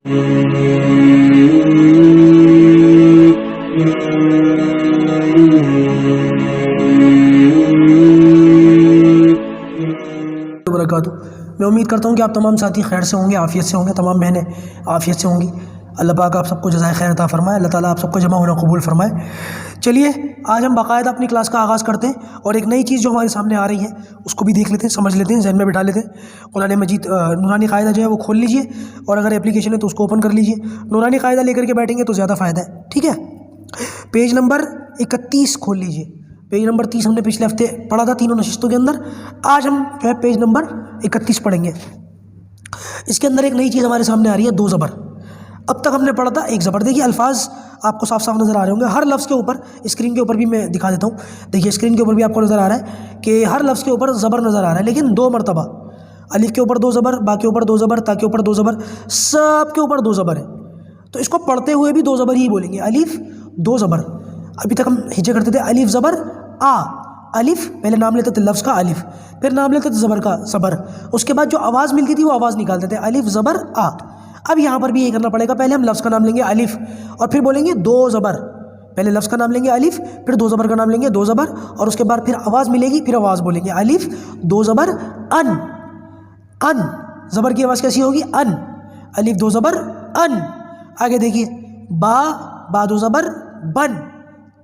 وبرکاتہ۔ میں امید کرتا ہوں کہ آپ تمام ساتھی خیر سے ہوں گے، عافیت سے ہوں گے، تمام بہنیں عافیت سے ہوں گی۔ اللہ پاک آپ سب کو جزائے خیر عطا فرمائے، اللہ تعالیٰ آپ سب کو جمع ہونا قبول فرمائے۔ چلیے آج ہم باقاعدہ اپنی کلاس کا آغاز کرتے ہیں، اور ایک نئی چیز جو ہمارے سامنے آ رہی ہے اس کو بھی دیکھ لیتے ہیں، سمجھ لیتے ہیں، ذہن میں بٹھا لیتے ہیں۔ قرآن مجید نورانی قاعدہ جو ہے وہ کھول لیجئے، اور اگر اپلیکیشن ہے تو اس کو اوپن کر لیجئے۔ نورانی قاعدہ لے کر کے بیٹھیں گے تو زیادہ فائدہ ہے، ٹھیک ہے؟ پیج نمبر 31 کھول لیجئے۔ پیج نمبر 30 ہم نے پچھلے ہفتے پڑھا تھا تینوں نشستوں کے اندر، آج ہم جو ہے پیج نمبر 31 پڑھیں گے۔ اس کے اندر ایک نئی چیز ہمارے سامنے آ رہی ہے، دو زبر۔ اب تک ہم نے پڑھا تھا ایک زبر۔ دیکھیے الفاظ آپ کو صاف صاف نظر آ رہے ہوں گے، ہر لفظ کے اوپر اسکرین کے اوپر بھی میں دکھا دیتا ہوں۔ دیکھیے اسکرین کے اوپر بھی آپ کو نظر آ رہا ہے کہ ہر لفظ کے اوپر زبر نظر آ رہا ہے، لیکن دو مرتبہ۔ الف کے اوپر دو زبر، با کے اوپر دو زبر، تا کے اوپر دو زبر، سب کے اوپر دو زبر ہے۔ تو اس کو پڑھتے ہوئے بھی دو زبر ہی بولیں گے، الف دو زبر۔ ابھی تک ہم ہجے کرتے تھے الف زبر آ، الف پہلے نام لیتے تھے لفظ کا الف، پھر نام لیتے تھے زبر کا زبر، اس کے بعد جو آواز ملتی تھی وہ آواز نکالتے تھے الف زبر آ۔ اب یہاں پر بھی یہ کرنا پڑے گا، پہلے ہم لفظ کا نام لیں گے الف، اور پھر بولیں گے دو زبر۔ پہلے لفظ کا نام لیں گے الف، پھر دو زبر کا نام لیں گے دو زبر، اور اس کے بعد پھر آواز ملے گی، پھر آواز بولیں گے الف دو زبر ان۔ ان زبر کی آواز کیسی ہوگی؟ ان، الف دو زبر ان۔ آگے دیکھیے با، با دو زبر بن،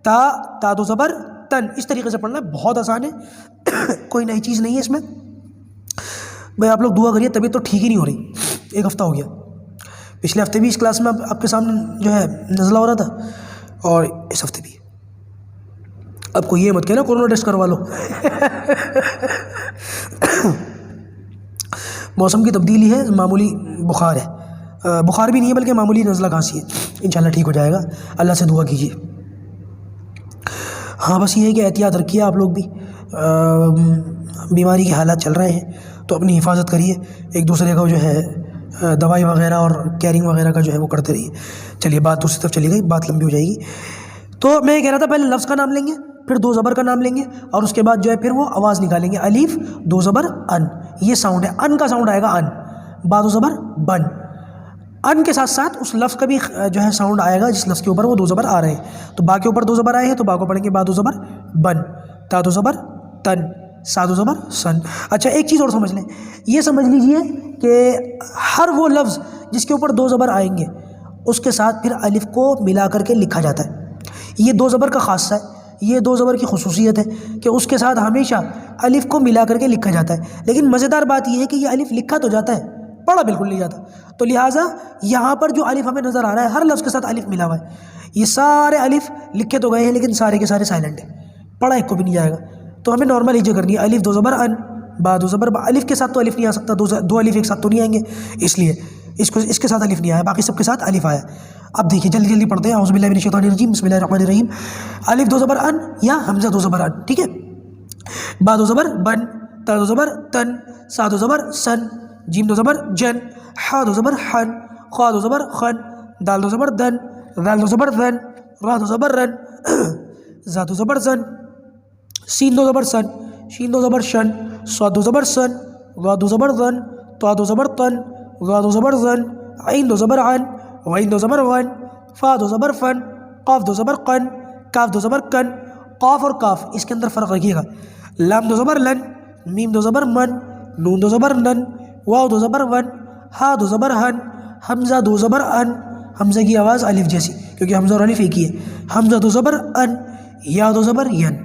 تا، تا دو زبر تن۔ اس طریقے سے پڑھنا ہے، بہت آسان ہے، کوئی نئی چیز نہیں ہے اس میں۔ بھائی آپ لوگ دعا کریے، طبیعت تو ٹھیک ہی نہیں ہو رہی، ایک ہفتہ ہو گیا۔ پچھلے ہفتے بھی اس کلاس میں آپ کے سامنے جو ہے نزلہ ہو رہا تھا، اور اس ہفتے بھی۔ اب کوئی یہ مت کہنا کورونا ٹیسٹ کروا لو۔ موسم کی تبدیلی ہے، معمولی بخار ہے، بخار بھی نہیں ہے بلکہ معمولی نزلہ کھانسی ہے، انشاءاللہ ٹھیک ہو جائے گا، اللہ سے دعا کیجیے۔ ہاں بس یہ ہے کہ احتیاط رکھیے آپ لوگ بھی، بیماری کے حالات چل رہے ہیں تو اپنی حفاظت کریے، ایک دوسرے کا جو ہے دوائی وغیرہ اور کیئرنگ وغیرہ کا جو ہے وہ کرتے رہیے۔ چلیے بات دوسری طرف چلی گئی، بات لمبی ہو جائے گی۔ تو میں یہ کہہ رہا تھا پہلے لفظ کا نام لیں گے، پھر دو زبر کا نام لیں گے، اور اس کے بعد جو ہے پھر وہ آواز نکالیں گے الف دو زبر ان۔ یہ ساؤنڈ ہے، ان کا ساؤنڈ آئے گا ان، با دو زبر بن۔ ان کے ساتھ ساتھ اس لفظ کا بھی جو ہے ساؤنڈ آئے گا جس لفظ کے اوپر وہ دو زبر آ رہے ہیں۔ تو با کے اوپر دو زبر آئے ہیں تو با کو پڑھیں گے با دو زبر بن، تا دو زبر تن، سا دو زبر سن۔ اچھا ایک چیز اور سمجھ لیں، یہ سمجھ لیجئے کہ ہر وہ لفظ جس کے اوپر دو زبر آئیں گے اس کے ساتھ پھر الف کو ملا کر کے لکھا جاتا ہے۔ یہ دو زبر کا خاصہ ہے، یہ دو زبر کی خصوصیت ہے کہ اس کے ساتھ ہمیشہ الف کو ملا کر کے لکھا جاتا ہے۔ لیکن مزیدار بات یہ ہے کہ یہ الف لکھا تو جاتا ہے، پڑھا بالکل نہیں جاتا۔ تو لہٰذا یہاں پر جو الف ہمیں نظر آ رہا ہے ہر لفظ کے ساتھ الف ملا ہوا ہے، یہ سارے الف لکھے تو گئے ہیں لیکن سارے کے سارے سائلنٹ ہیں، پڑھا ایک کو بھی نہیں جائے گا۔ تو ہمیں نارمل ہجے کرنی ہے، الف دو زبر ان، با دو زبر با۔ الف کے ساتھ تو الف نہیں آ سکتا، دو الف ایک ساتھ تو نہیں آئیں گے، اس لیے اس کے ساتھ الف نہیں آیا، باقی سب کے ساتھ الف آیا۔ اب دیکھیے جلدی جلدی پڑھتے ہیں، اعوذ باللہ من الشیطان الرجیم، بسم اللہ الرحمن الرحیم۔ الف دو زبر ان یا حمزہ دو زبر ان، ٹھیک ہے؟ با دو زبر بن، تا دو زبر تن، سا دو زبر سن، جیم دو زبر جن، حا دو زبر حن، خا دو زبر خن، دال دو زبر دن، ذال دو زبر ذن، را دو زبر رن، زا دو زبر زن، سین دو زبر سن، شین دو زبر شن، صاد دو زبر سن، ضا دو زبر ذن، طا دو زبر طن، ظا دو زبر زن، عین دو زبر عن، غین دو زبر غن، فا دو زبر فن، قاف دو زبر قن، کاف دو زبر کن۔ قاف اور کاف اس کے اندر فرق رکھیے گا، لام دو زبر لن، میم دو زبر من، نون دو زبر نن، واو دو زبر ون، ہا دو زبر ہن، حمزہ دو زبر ان، حمزہ کی آواز الف جیسی کیونکہ حمزہ اور الف ایک ہی ہے، حمزہ دو زبر ان، یا دو زبر ین۔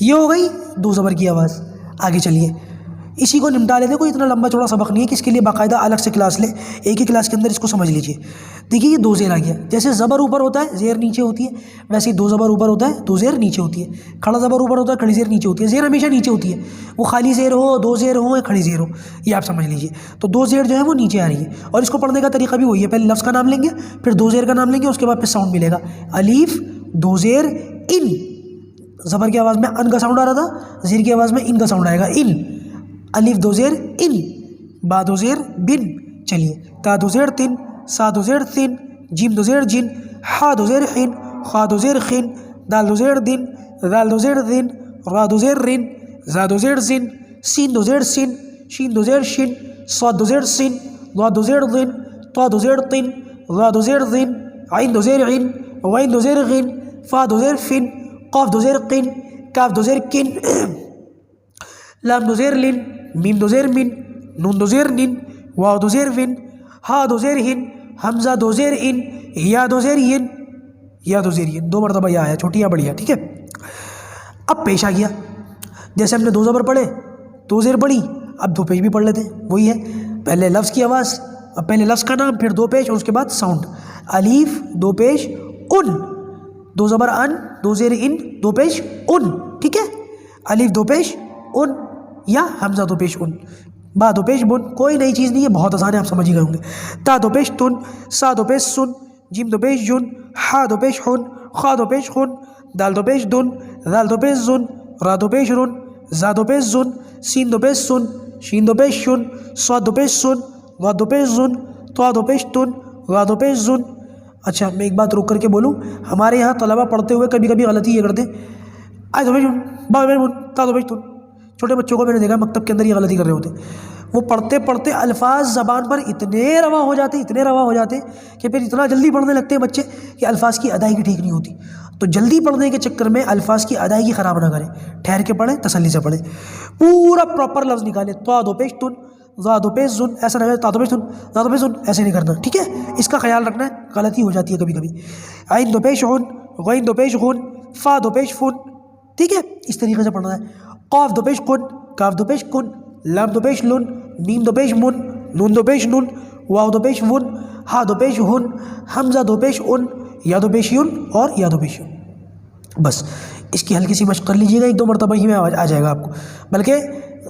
یہ ہو گئی دو زبر کی آواز۔ آگے چلیے اسی کو نمٹا لیتے، کوئی اتنا لمبا چوڑا سبق نہیں ہے کہ اس کے لیے باقاعدہ الگ سے کلاس لیں، ایک ہی کلاس کے اندر اس کو سمجھ لیجئے۔ دیکھیے یہ دو زیر آ گیا، جیسے زبر اوپر ہوتا ہے زیر نیچے ہوتی ہے، ویسے ہی دو زبر اوپر ہوتا ہے دو زیر نیچے ہوتی ہے۔ کھڑا زبر اوپر ہوتا ہے کھڑی زیر نیچے ہوتی ہے، زیر ہمیشہ نیچے ہوتی ہے، وہ خالی زیر ہو، دو زیر ہو یا کھڑی زیر ہو، یہ آپ سمجھ لیجئے۔ تو دو زیر جو ہے وہ نیچے آ رہی ہے، اور اس کو پڑھنے کا طریقہ بھی وہی ہے، پہلے لفظ کا نام لیں گے، پھر دو زیر کا نام لیں گے، اس کے بعد پھر ساؤنڈ ملے گا الف دو زیر ان۔ زبر کی آواز میں ان کا ساؤنڈ آ رہا تھا، زیر کی آواز میں ان کا ساؤنڈ آئے گا ان۔ الف دو زیر ان، با دو زیر بن، چلیے تا دو زیر تن، سا دو زیر تن، جیم دو زیر جن، حا دو زیر حن، خا دو زیر خن، دال دو زیر دن، ذال دو زیر ذن، را دو زیر رن، زا دو زیر زن، سین دو زیر سن، شین دو زیر شن، صاد دو زیر سن، ضاد دو زیر ضن، طا دو زیر طن، ظا دو زیر ظن، عین دو زیر عین، غین دو زیر غین، فا دو زیر فن، قاف دو زیر قن، کاف دو زیر کن، لام دو زیر لن، میم دو زیر من، نون دو زیر نن، واو دو زیر ون، ہا دو زیر ہن، حمزہ دو زیر ان، یا دو زیر ین، یا دو زیر ین، 2 مرتبہ یا ہے، چھوٹی یا بڑی ہے، ٹھیک ہے. اب پیش آ گیا، جیسے ہم نے 2 زبر پڑھے، 2 زیر پڑھی، اب 2 پیش بھی پڑھ لیتے ہیں. وہی ہے، پہلے لفظ کی آواز، اب پہلے لفظ کا نام، پھر 2 پیش اور اس کے بعد ساؤنڈ. الف 2 پیش ان، 2 زبر ان، 2 زیر ان، 2 پیش ان، ٹھیک ہے. الف 2 پیش ان، یا حمزہ 2 پیش ان، با 2 پیش بن. کوئی نئی چیز نہیں ہے، بہت آسان ہے، آپ سمجھ ہی گئے ہوں گے. تا 2 پیش تن، سا 2 پیش سن، جیم 2 پیش جن، ہا 2 پیش ہن، خا 2 پیش خن، دال 2 پیش دن، ذال 2 پیش زن، را 2 پیش رن، زا 2 پیش زن، سین 2 پیش سن، شین 2 پیش شن، صاد 2 پیش سن، غا 2 پیش زن، طا 2 پیش تن، غا 2 پیش زن. اچھا میں ایک بات رک کر کے بولوں، ہمارے یہاں طلبہ پڑھتے ہوئے کبھی کبھی غلطی یہ کرتے، آئے 2 پیش ان، با 2 پیش بن، تا 2 پیش تن. چھوٹے بچوں کو میں نے دیکھا مکتب کے اندر یہ غلطی کر رہے ہوتے، وہ پڑھتے پڑھتے الفاظ زبان پر اتنے رواں ہو جاتے کہ پھر اتنا جلدی پڑھنے لگتے ہیں بچے کہ الفاظ کی ادائیگی ٹھیک نہیں ہوتی. تو جلدی پڑھنے کے چکر میں الفاظ کی ادائیگی خراب نہ کریں، ٹھہر کے پڑھیں، تسلی سے پڑھیں، پورا پراپر لفظ نکالیں. طا 2 پیش تن، ظا 2 پیش زن، ایسا نہیں تا 2 پیش تن، ظا 2 پیش زن، ایسے نہیں کرنا، ٹھیک ہے. اس کا خیال رکھنا ہے، غلطی ہو جاتی ہے کبھی کبھی. عین 2 پیش عن، غین 2 پیش غن، فا 2 پیش فن، ٹھیک ہے، اس طریقے سے پڑھنا ہے. قاف 2 پیش قن، کاف 2 پیش کن، لام 2 پیش لن، میم 2 پیش من، نون 2 پیش نن، واو 2 پیش ون، ہا 2 پیش ہن، حمزہ 2 پیش ان، یا 2 پیش یون اور یا 2 پیش یون. بس اس کی ہلکی سی مشق کر لیجیے گا، 1-2 مرتبہ ہی میں آ جائے گا آپ کو، بلکہ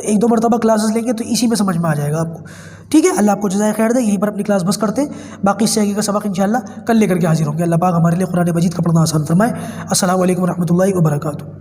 1-2 مرتبہ کلاسز لیں گے تو اسی میں سمجھ میں آ جائے گا آپ کو، ٹھیک ہے. اللہ آپ کو جزائے خیر دے. یہیں پر اپنی کلاس بس کرتے ہیں، باقی اس سے آگے کا سبق انشاءاللہ کل لے کر کے حاضر ہوں گے. اللہ پاک ہمارے لیے قرآن مجید کا پڑھنا آسان فرمائے. السلام علیکم ورحمۃ اللہ وبرکاتہ.